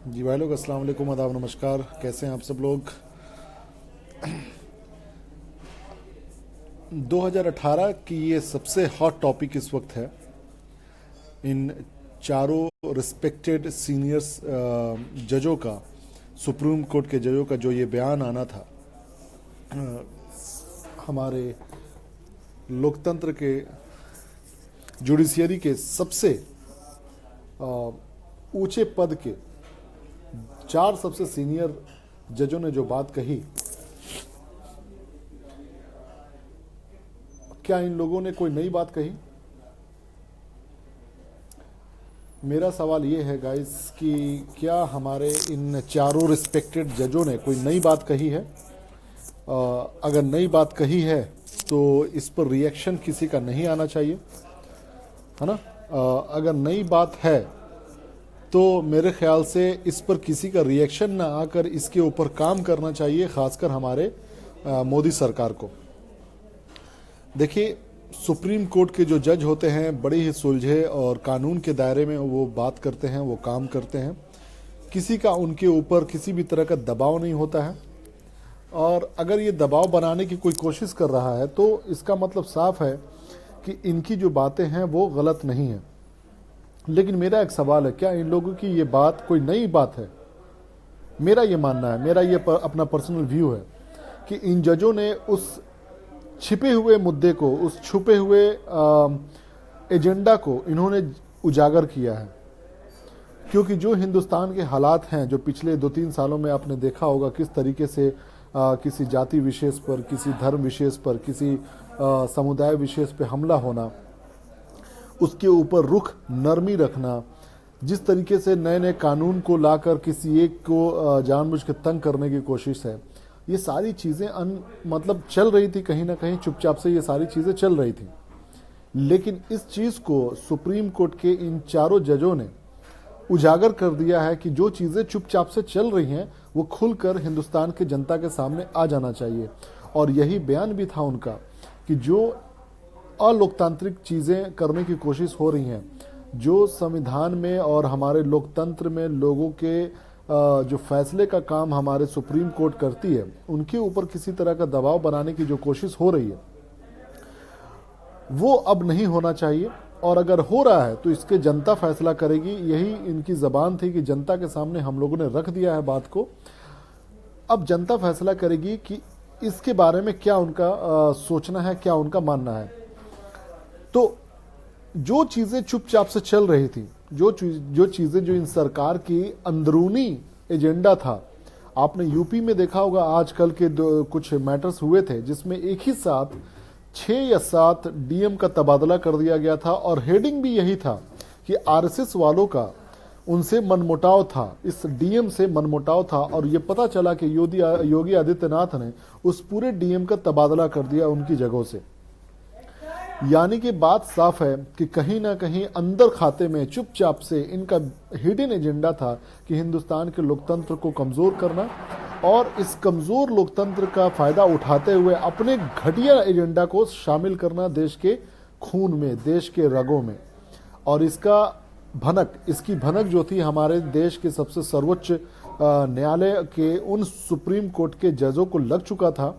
जी भाई लोग, अस्सलाम वालेकुम, आदाब, नमस्कार। कैसे हैं आप सब लोग? 2018 की ये सबसे हॉट टॉपिक इस वक्त है। इन चारों रिस्पेक्टेड सीनियर्स जजों का, सुप्रीम कोर्ट के जजों का जो ये बयान आना था, हमारे लोकतंत्र के, जुडिशियरी के सबसे ऊंचे पद के चार सबसे सीनियर जजों ने जो बात कही, क्या इन लोगों ने कोई नई बात कही? मेरा सवाल ये है गाइस कि क्या हमारे इन चारों रिस्पेक्टेड जजों ने कोई नई बात कही है? अगर नई बात कही है तो इस पर रिएक्शन किसी का नहीं आना चाहिए, है ना? अगर नई बात है तो मेरे ख्याल से इस पर किसी का रिएक्शन ना आकर इसके ऊपर काम करना चाहिए, खासकर हमारे मोदी सरकार को। देखिए, सुप्रीम कोर्ट के जो जज होते हैं बड़े ही सुलझे और कानून के दायरे में वो बात करते हैं, वो काम करते हैं। किसी का उनके ऊपर किसी भी तरह का दबाव नहीं होता है, और अगर ये दबाव बनाने की कोई कोशिश कर रहा है तो इसका मतलब साफ है कि इनकी जो बातें हैं वो गलत नहीं है। लेकिन मेरा एक सवाल है, क्या इन लोगों की ये बात कोई नई बात है? मेरा ये मानना है, मेरा ये अपना पर्सनल व्यू है कि इन जजों ने उस छिपे हुए मुद्दे को, उस छुपे हुए एजेंडा को इन्होंने उजागर किया है। क्योंकि जो हिंदुस्तान के हालात हैं, जो पिछले 2-3 सालों में आपने देखा होगा किस तरीके से किसी जाति विशेष पर, किसी धर्म विशेष पर, किसी समुदाय विशेष पर हमला होना, उसके ऊपर रुख नरमी रखना, जिस तरीके से नए नए कानून को लाकर किसी एक को जानबूझ के तंग करने की कोशिश है, ये सारी चीज़ें मतलब चल रही थी, कहीं ना कहीं चुपचाप से ये सारी चीज़ें चल रही थी। लेकिन इस चीज़ को सुप्रीम कोर्ट के इन चारों जजों ने उजागर कर दिया है कि जो चीज़ें चुपचाप से चल रही हैं वो खुलकर हिंदुस्तान की जनता के सामने आ जाना चाहिए। और यही बयान भी था उनका कि जो अलोकतांत्रिक चीज़ें करने की कोशिश हो रही हैं, जो संविधान में और हमारे लोकतंत्र में लोगों के जो फैसले का काम हमारे सुप्रीम कोर्ट करती है, उनके ऊपर किसी तरह का दबाव बनाने की जो कोशिश हो रही है वो अब नहीं होना चाहिए। और अगर हो रहा है तो इसके जनता फैसला करेगी। यही इनकी ज़बान थी कि जनता के सामने हम लोगों ने रख दिया है बात को। अब जनता फैसला करेगी कि इसके बारे में क्या उनका सोचना है, क्या उनका मानना है। तो जो चीज़ें चुपचाप से चल रही थी, जो चीज़ें जो इन सरकार की अंदरूनी एजेंडा था, आपने यूपी में देखा होगा आजकल के कुछ मैटर्स हुए थे जिसमें एक ही साथ 6 या 7 डीएम का तबादला कर दिया गया था, और हेडिंग भी यही था कि आरएसएस वालों का उनसे मनमुटाव था, इस डीएम से मनमुटाव था। और ये पता चला कि योगी आदित्यनाथ ने उस पूरे डीएम का तबादला कर दिया उनकी जगहों से। यानी कि बात साफ है कि कहीं ना कहीं अंदर खाते में चुपचाप से इनका हिडन एजेंडा था कि हिंदुस्तान के लोकतंत्र को कमज़ोर करना, और इस कमज़ोर लोकतंत्र का फ़ायदा उठाते हुए अपने घटिया एजेंडा को शामिल करना देश के खून में, देश के रगों में। और इसकी भनक जो थी हमारे देश के सबसे सर्वोच्च न्यायालय के उन सुप्रीम कोर्ट के जजों को लग चुका था,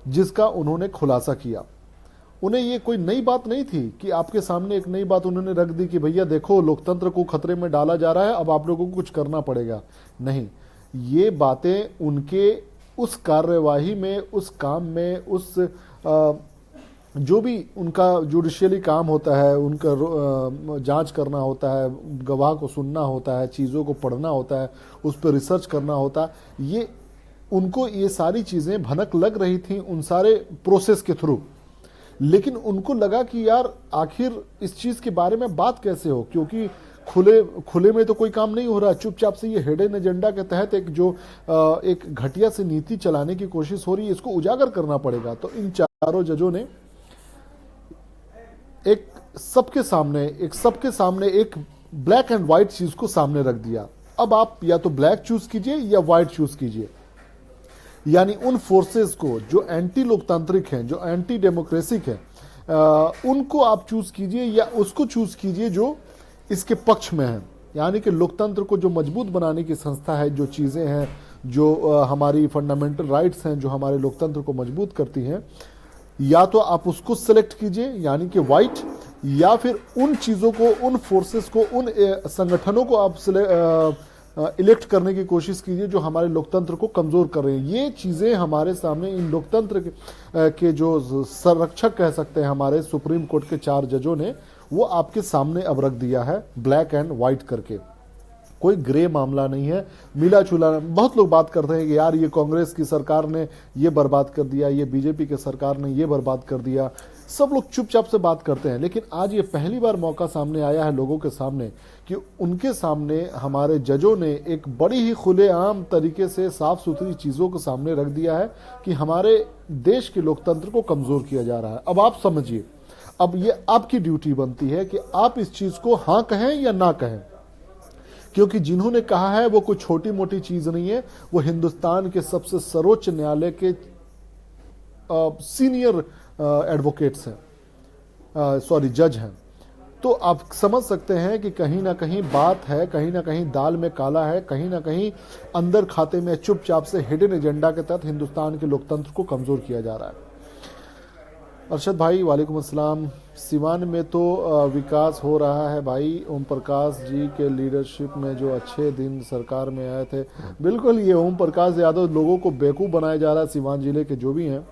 जिसका उन्होंने खुलासा किया। उन्हें ये कोई नई बात नहीं थी कि आपके सामने एक नई बात उन्होंने रख दी कि भैया देखो लोकतंत्र को खतरे में डाला जा रहा है, अब आप लोगों को कुछ करना पड़ेगा। नहीं, ये बातें उनके उस कार्यवाही में, उस काम में, उस जो भी उनका जुडिशियली काम होता है, उनका जांच करना होता है, गवाह को सुनना होता है, चीज़ों को पढ़ना होता है, उस पर रिसर्च करना होता है, ये उनको ये सारी चीज़ें भनक लग रही थी उन सारे प्रोसेस के थ्रू। लेकिन उनको लगा कि यार आखिर इस चीज़ के बारे में बात कैसे हो, क्योंकि खुले में तो कोई काम नहीं हो रहा। चुपचाप से ये हिडन एजेंडा के तहत एक घटिया सी नीति चलाने की कोशिश हो रही है, इसको उजागर करना पड़ेगा। तो इन चारों जजों ने सबके सामने एक ब्लैक एंड व्हाइट चीज को सामने रख दिया। अब आप या तो ब्लैक चूज कीजिए या व्हाइट चूज कीजिए। यानी उन फोर्सेस को जो एंटी लोकतांत्रिक हैं, जो एंटी डेमोक्रेसिक हैं, उनको आप चूज कीजिए या उसको चूज कीजिए जो इसके पक्ष में है। यानी कि लोकतंत्र को जो मजबूत बनाने की संस्था है, जो चीज़ें हैं, जो हमारी फंडामेंटल राइट्स हैं, जो हमारे लोकतंत्र को मजबूत करती हैं, या तो आप उसको सेलेक्ट कीजिए यानी कि वाइट, या फिर उन चीज़ों को, उन फोर्सेस को, उन संगठनों को आप इलेक्ट करने की कोशिश कीजिए जो हमारे लोकतंत्र को कमज़ोर कर रहे हैं। ये चीज़ें हमारे सामने इन लोकतंत्र के जो संरक्षक कह सकते हैं हमारे सुप्रीम कोर्ट के 4 जजों ने, वो आपके सामने अब रख दिया है ब्लैक एंड वाइट करके। कोई ग्रे मामला नहीं है, मिला जुला। बहुत लोग बात करते हैं कि यार ये कांग्रेस की सरकार ने ये बर्बाद कर दिया, ये बीजेपी की सरकार ने ये बर्बाद कर दिया। सब लोग चुपचाप से बात करते हैं, लेकिन आज ये पहली बार मौका सामने आया है लोगों के सामने कि उनके सामने हमारे जजों ने एक बड़ी ही खुलेआम तरीके से साफ सुथरी चीज़ों को सामने रख दिया है कि हमारे देश के लोकतंत्र को कमज़ोर किया जा रहा है। अब आप समझिए, अब ये आपकी ड्यूटी बनती है कि आप इस चीज़ को हाँ कहें या ना कहें, क्योंकि जिन्होंने कहा है वो कोई छोटी मोटी चीज़ नहीं है, वो हिंदुस्तान के सबसे सर्वोच्च न्यायालय के सीनियर एडवोकेट्स हैं, सॉरी जज हैं। तो आप समझ सकते हैं कि कहीं ना कहीं बात है, कहीं ना कहीं दाल में काला है, कहीं ना कहीं अंदर खाते में चुपचाप से हिडन एजेंडा के तहत हिंदुस्तान के लोकतंत्र को कमज़ोर किया जा रहा है। अरशद भाई वालेकुम अस्सलाम। सिवान में तो विकास हो रहा है भाई, ओम प्रकाश जी के लीडरशिप में जो अच्छे दिन सरकार में आए थे। बिल्कुल, ये ओम प्रकाश यादव लोगों को बेवकूफ़ बनाया जा रहा है, सिवान जिले के जो भी हैं।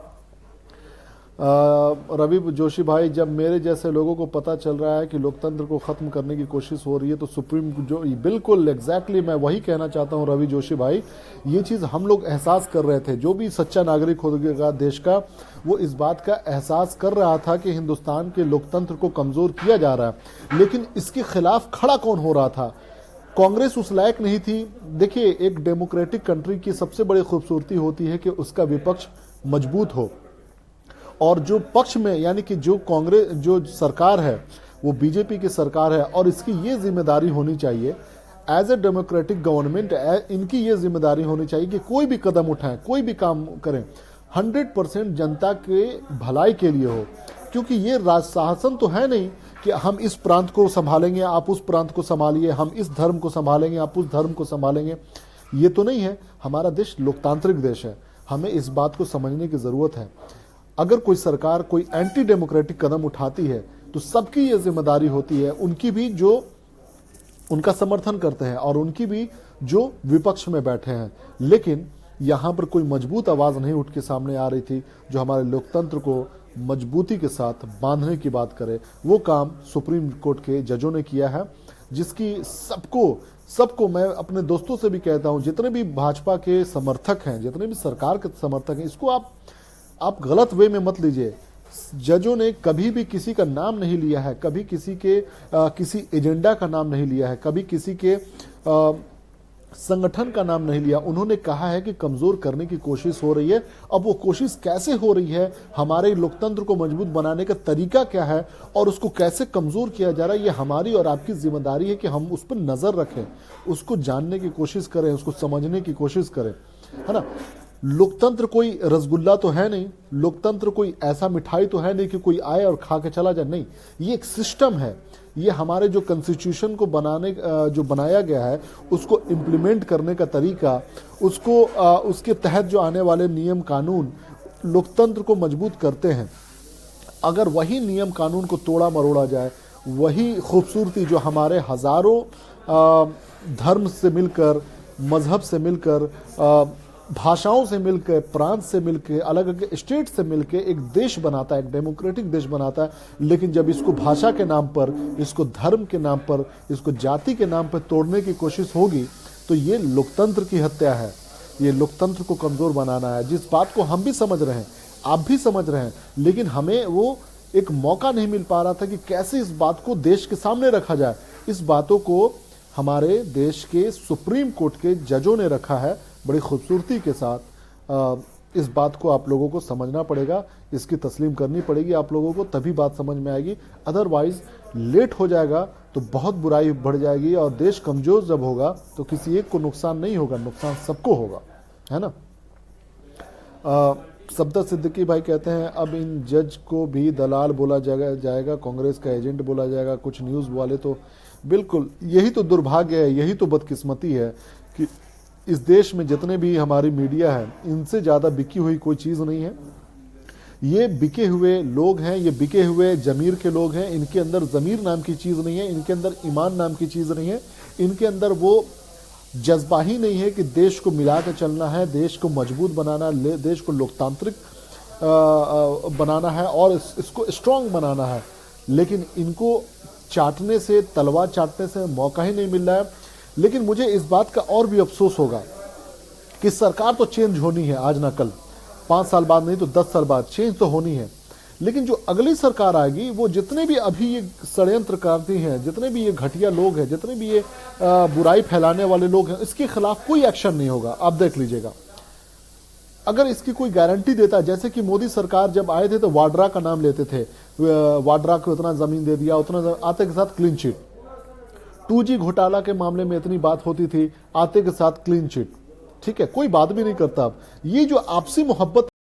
रवि जोशी भाई, जब मेरे जैसे लोगों को पता चल रहा है कि लोकतंत्र को ख़त्म करने की कोशिश हो रही है तो सुप्रीम जो बिल्कुल एग्जैक्टली मैं वही कहना चाहता हूं रवि जोशी भाई, ये चीज़ हम लोग एहसास कर रहे थे। जो भी सच्चा नागरिक होगा देश का, वो इस बात का एहसास कर रहा था कि हिंदुस्तान के लोकतंत्र को कमज़ोर किया जा रहा है, लेकिन इसके खिलाफ खड़ा कौन हो रहा था? कांग्रेस उस लायक नहीं थी। देखिए, एक डेमोक्रेटिक कंट्री की सबसे बड़ी खूबसूरती होती है कि उसका विपक्ष मजबूत हो, और जो पक्ष में यानी कि जो कांग्रेस जो सरकार है वो बीजेपी की सरकार है, और इसकी ये जिम्मेदारी होनी चाहिए एज ए डेमोक्रेटिक गवर्नमेंट, इनकी ये जिम्मेदारी होनी चाहिए कि कोई भी कदम उठाएं, कोई भी काम करें, 100% जनता के भलाई के लिए हो। क्योंकि ये राज शासन तो है नहीं कि हम इस प्रांत को संभालेंगे, आप उस प्रांत को संभालिए, हम इस धर्म को संभालेंगे, आप उस धर्म को संभालेंगे। ये तो नहीं है। हमारा देश लोकतांत्रिक देश है, हमें इस बात को समझने की ज़रूरत है। अगर कोई सरकार कोई एंटी डेमोक्रेटिक कदम उठाती है तो सबकी ये जिम्मेदारी होती है, उनकी भी जो उनका समर्थन करते हैं और उनकी भी जो विपक्ष में बैठे हैं। लेकिन यहाँ पर कोई मजबूत आवाज़ नहीं उठ के सामने आ रही थी जो हमारे लोकतंत्र को मजबूती के साथ बांधने की बात करे। वो काम सुप्रीम कोर्ट के जजों ने किया है, जिसकी सबको मैं अपने दोस्तों से भी कहता हूँ, जितने भी भाजपा के समर्थक हैं, जितने भी सरकार के समर्थक हैं, इसको आप गलत वे में मत लीजिए। जजों ने कभी भी किसी का नाम नहीं लिया है, कभी किसी के किसी एजेंडा का नाम नहीं लिया है, कभी किसी के संगठन का नाम नहीं लिया। उन्होंने कहा है कि कमजोर करने की कोशिश हो रही है। अब वो कोशिश कैसे हो रही है, हमारे लोकतंत्र को मजबूत बनाने का तरीका क्या है और उसको कैसे कमजोर किया जा रहा है, ये हमारी और आपकी जिम्मेदारी है कि हम उस पर नजर रखें, उसको जानने की कोशिश करें, उसको समझने की कोशिश करें, है ना। लोकतंत्र कोई रसगुल्ला तो है नहीं, लोकतंत्र कोई ऐसा मिठाई तो है नहीं कि कोई आए और खा के चला जाए। नहीं, ये एक सिस्टम है। ये हमारे जो कॉन्स्टिट्यूशन को जो बनाया गया है उसको इम्प्लीमेंट करने का तरीका, उसको उसके तहत जो आने वाले नियम कानून लोकतंत्र को मजबूत करते हैं। अगर वही नियम कानून को तोड़ा मरोड़ा जाए, वही खूबसूरती जो हमारे हजारों धर्म से मिलकर, मजहब से मिलकर, भाषाओं से मिलकर, प्रांत से मिलकर, अलग अलग स्टेट से मिलकर एक देश बनाता है, एक डेमोक्रेटिक देश बनाता है। लेकिन जब इसको भाषा के नाम पर, इसको धर्म के नाम पर, इसको जाति के नाम पर तोड़ने की कोशिश होगी तो ये लोकतंत्र की हत्या है, ये लोकतंत्र को कमजोर बनाना है। जिस बात को हम भी समझ रहे हैं, आप भी समझ रहे हैं, लेकिन हमें वो एक मौका नहीं मिल पा रहा था कि कैसे इस बात को देश के सामने रखा जाए। इस बातों को हमारे देश के सुप्रीम कोर्ट के जजों ने रखा है बड़ी खूबसूरती के साथ। इस बात को आप लोगों को समझना पड़ेगा, इसकी तस्लीम करनी पड़ेगी आप लोगों को, तभी बात समझ में आएगी। अदरवाइज लेट हो जाएगा तो बहुत बुराई बढ़ जाएगी, और देश कमजोर जब होगा तो किसी एक को नुकसान नहीं होगा, नुकसान सबको होगा, है ना। सफदर सिद्दीकी भाई कहते हैं अब इन जज को भी दलाल बोला जाएगा, कांग्रेस का एजेंट बोला जाएगा। कुछ न्यूज़ वाले तो बिल्कुल, यही तो दुर्भाग्य है, यही तो बदकिस्मती है कि इस देश में जितने भी हमारी मीडिया है, इनसे ज़्यादा बिकी हुई कोई चीज़ नहीं है। ये बिके हुए लोग हैं, ये बिके हुए जमीर के लोग हैं। इनके अंदर ज़मीर नाम की चीज़ नहीं है, इनके अंदर ईमान नाम की चीज़ नहीं है, इनके अंदर वो जज्बा ही नहीं है कि देश को मिला कर चलना है, देश को मजबूत बनाना, देश को लोकतांत्रिक बनाना है और इसको स्ट्रांग बनाना है। लेकिन इनको चाटने से, तलवार चाटने से मौका ही नहीं मिल रहा है। लेकिन मुझे इस बात का और भी अफसोस होगा कि सरकार तो चेंज होनी है आज ना कल, 5 साल बाद नहीं तो 10 साल बाद चेंज तो होनी है। लेकिन जो अगली सरकार आएगी, वो जितने भी अभी ये षड्यंत्रकारी हैं, जितने भी ये घटिया लोग हैं, जितने भी ये बुराई फैलाने वाले लोग हैं, इसके खिलाफ कोई एक्शन नहीं होगा। आप देख लीजिएगा, अगर इसकी कोई गारंटी देता है, जैसे कि मोदी सरकार जब आए थे तो वाड्रा का नाम लेते थे, वाड्रा को इतना जमीन दे दिया, उतना आते के साथ क्लीन चिट। 2G घोटाला के मामले में इतनी बात होती थी, आते के साथ क्लीन चिट। ठीक है, कोई बात भी नहीं करता। अब ये जो आपसी मोहब्बत